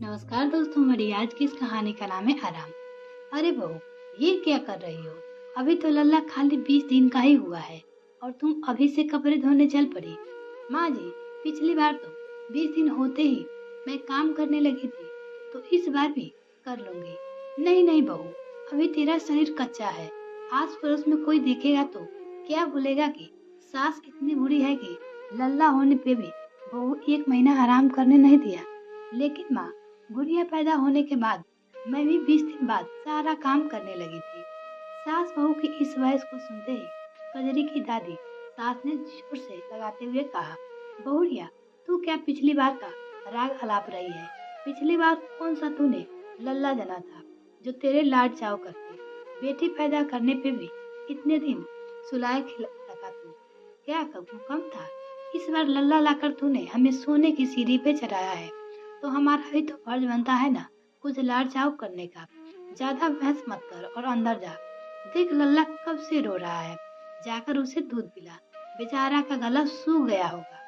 नमस्कार दोस्तों, मेरी आज की इस कहानी का नाम है आराम। अरे बहू, ये क्या कर रही हो? अभी तो लल्ला खाली 20 दिन का ही हुआ है और तुम अभी से कपड़े धोने चल पड़ी। माँ जी, पिछली बार तो 20 दिन होते ही मैं काम करने लगी थी, तो इस बार भी कर लूंगी। नहीं नहीं बहू, अभी तेरा शरीर कच्चा है। आस पड़ोस में कोई देखेगा तो क्या बोलेगा कि सास इतनी बुरी है कि लल्ला होने पे भी बहू 1 महीना आराम करने नहीं दिया। लेकिन माँ, गुड़िया पैदा होने के बाद मैं भी 20 दिन बाद सारा काम करने लगी थी। सास बहू की इस बहस को सुनते ही कजरी की दादी सास ने जोर से लगाते हुए कहा, बहुरिया, तू क्या पिछली बार का राग अलाप रही है? पिछली बार कौन सा तूने लल्ला जना था जो तेरे लाड चाव करते? बेटी पैदा करने पे भी इतने दिन सुलाए खिला रखा तू, क्या कबू कम था? इस बार लल्ला लाकर तूने हमें सोने की सीढ़ी पे चढ़ाया है, तो हमारा भी तो फर्ज बनता है ना कुछ लाड़ चाव करने का। ज्यादा बहस मत कर और अंदर जा। देख लल्ला कब से रो रहा है, जाकर उसे दूध पिला, बेचारा का गला सूख गया होगा।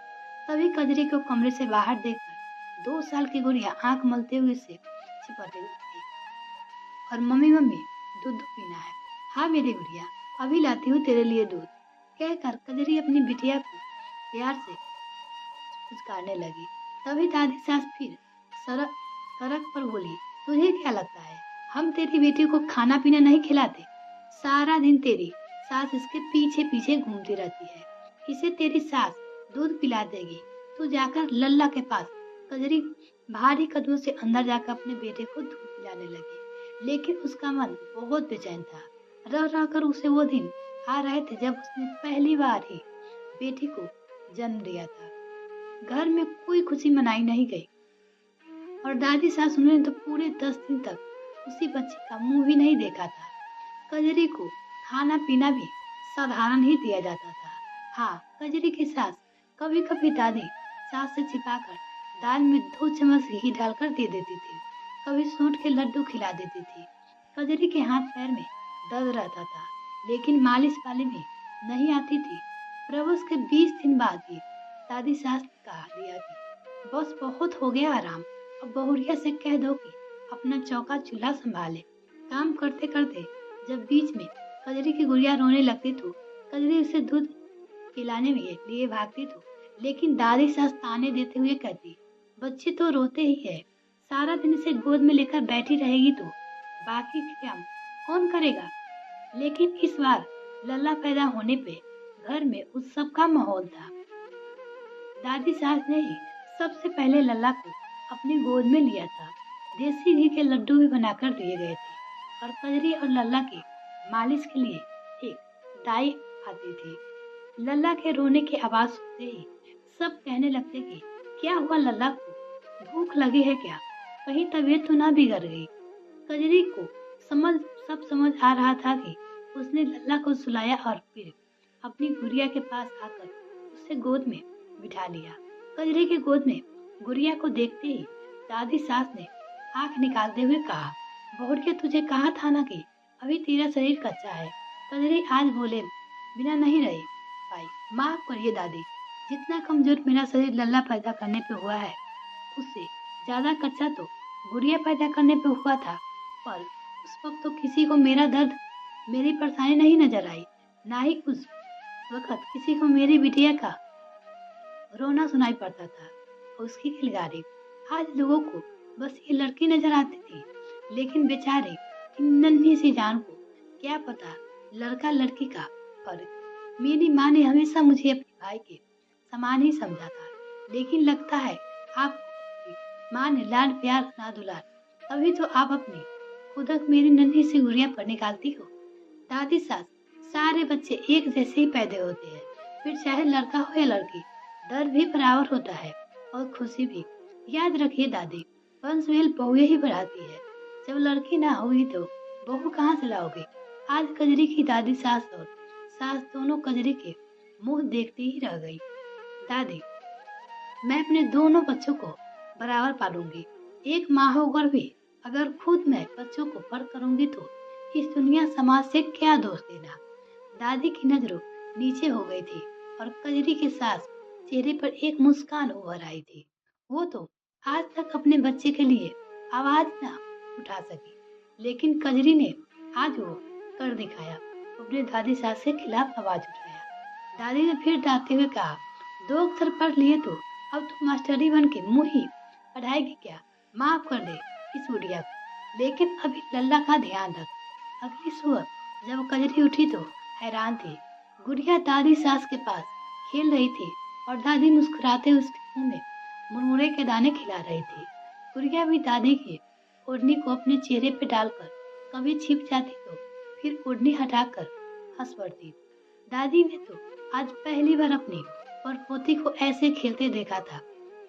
तभी कजरी को कमरे से बाहर देखकर 2 साल की गुड़िया आंख मलते हुए से चिपट गई और मम्मी मम्मी दूध पीना है। हाँ मेरी गुड़िया, अभी लाती हूँ तेरे लिए दूध, कहकर कजरी अपनी बिटिया को प्यार से पुचकारने लगी। तभी दादी सास फिर सड़क सड़क पर बोली, तुझे क्या लगता है हम तेरी बेटी को खाना पीना नहीं खिलाते? सारा दिन तेरी सास इसके पीछे पीछे घूमती रहती है। इसे तेरी सास दूध पिला देगी। तू जाकर लल्ला के पास। कजरी भारी कदमों से अंदर जाकर अपने बेटे को दूध पिलाने लगी, लेकिन उसका मन बहुत बेचैन था। रह रह कर उसे वो दिन आ रहे थे जब उसने पहली बार ही बेटी को जन्म दिया था। घर में कोई खुशी मनाई नहीं गई और दादी सासू ने तो पूरे 10 दिन तक उसी बच्चे का मुंह भी नहीं देखा था। कजरी को खाना पीना भी साधारण ही दिया जाता था। हाँ, कजरी की सास कभी कभी दादी सास से छिपाकर दाल में 2 चम्मच घी डालकर दे देती थी, कभी सूंठ के लड्डू खिला देती थी। कजरी के हाथ पैर में दर्द रहता था, लेकिन मालिश वाली भी नहीं आती थी। प्रवेश के 20 दिन बाद ही दादी सास ने कहा दिया कि बस बहुत हो गया आराम, अब बहुरिया से कह दो कि अपना चौका चूल्हा संभाले। काम करते करते जब बीच में कजरी की गुड़िया रोने लगती तो कजरी उसे दूध पिलाने के लिए भागती तो, लेकिन दादी सास ताने देते हुए कहती, बच्चे तो रोते ही है, सारा दिन इसे गोद में लेकर बैठी रहेगी तो बाकी काम कौन करेगा? लेकिन इस बार लल्ला पैदा होने पे घर में उत्सव का माहौल था। दादी सास ने ही सबसे पहले लल्ला को अपनी गोद में लिया था। देसी घी के लड्डू भी बनाकर दिए गए थे और कजरी और लल्ला के मालिश के लिए एक दाई आती थी। लल्ला के रोने की आवाज सुनते ही सब कहने लगते कि क्या हुआ लल्ला को? भूख लगी है क्या? कहीं तबीयत तो ना बिगड़ गई? कजरी को समझ आ रहा था कि उसने लल्ला को सुलाया और फिर अपनी गुड़िया के पास आकर उसे गोद में बिठा लिया। कजरी की गोद में गुड़िया को देखते ही दादी सास ने आंख निकालते हुए कहा, बहुरिया, तुझे कहा था ना कि अभी तेरा शरीर कच्चा है। कजरी आज बोले बिना नहीं रही पाई। माफ करिए दादी, जितना कमजोर मेरा शरीर लल्ला पैदा करने पे हुआ है, उससे ज्यादा कच्चा तो गुड़िया पैदा करने पे हुआ था। पर उस वक्त तो किसी को मेरा दर्द, मेरी परेशानी नहीं नजर आई, ना ही उस वक्त किसी को मेरी बिटिया का रोना सुनाई पड़ता था, उसकी किलकारी। आज लोगों को बस ये लड़की नजर आती थी, लेकिन बेचारे इन नन्ही सी जान को क्या पता लड़का लड़की का फर्क। मेरी माँ ने हमेशा मुझे अपने भाई के समान ही समझा था, लेकिन लगता है आपको माँ ने लाड प्यार ना दुलार, तभी तो आप अपनी खुदक मेरी नन्ही सी गुड़िया पर निकालती हो। दादी सास, सारे बच्चे एक जैसे ही पैदा होते हैं, फिर चाहे लड़का हो या लड़की, दर्द भी बराबर होता है और खुशी भी। याद रखिए दादी, वंशवेल बहुएं ही बढ़ाती है। जब लड़की ना होगी तो बहू कहाँ से लाओगे? आज कजरी की दादी सास और सास दोनों कजरी के मुंह देखते ही रह गई। दादी, मैं अपने दोनों बच्चों को बराबर पालूंगी। एक माँ होकर भी अगर खुद मैं बच्चों को फर्क करूंगी तो इस दुनिया समाज से क्या दोष देना। दादी की नजरों नीचे हो गई थी और कजरी के सास चेहरे पर एक मुस्कान उभर आई थी। वो तो आज तक अपने बच्चे के लिए आवाज ना उठा सकी, लेकिन कजरी ने आज वो कर दिखाया। अपनी दादी सास के खिलाफ आवाज उठाया। दादी ने फिर डांटते हुए कहा, 2 अक्षर पढ़ लिए तो अब तुम मास्टरी बन के मुंह ही पढ़ाएगी क्या? माफ कर दे इस गुड़िया को, लेकिन अभी लल्ला का ध्यान रख। अगली सुबह जब कजरी उठी तो हैरान थी। गुड़िया दादी सास के पास खेल रही थी और दादी मुस्कुराते उसके मुंह में मुरमुरे के दाने खिला रही थी। गुड़िया भी दादी की ओढ़नी को अपने चेहरे पे डालकर कभी छिप जाती तो फिर ओढ़नी हटाकर हंस पड़ती। दादी ने तो आज पहली बार अपनी और पोती को ऐसे खेलते देखा था।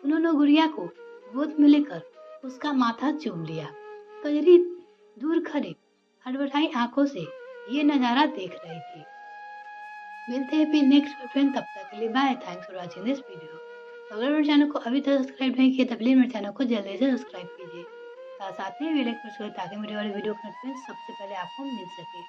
उन्होंने गुड़िया को गोद में लेकर उसका माथा चूम लिया। कजरी दूर खड़े हड़बड़ाई आंखों से ये नजारा देख रही थी। मिलते हैं फिर नेक्स्ट फ्रेंड, तब तक के लिए bye. Thanks for watching this video. अगर मेरे चैनल को अभी तक सब्सक्राइब नहीं किया तो प्लीज मेरे चैनल को जल्दी से सब्सक्राइब कीजिए। साथ में बेल आइकन प्रेस करें ताकि मेरी वाली वीडियो का नोटिफिकेशन सबसे पहले आपको मिल सके।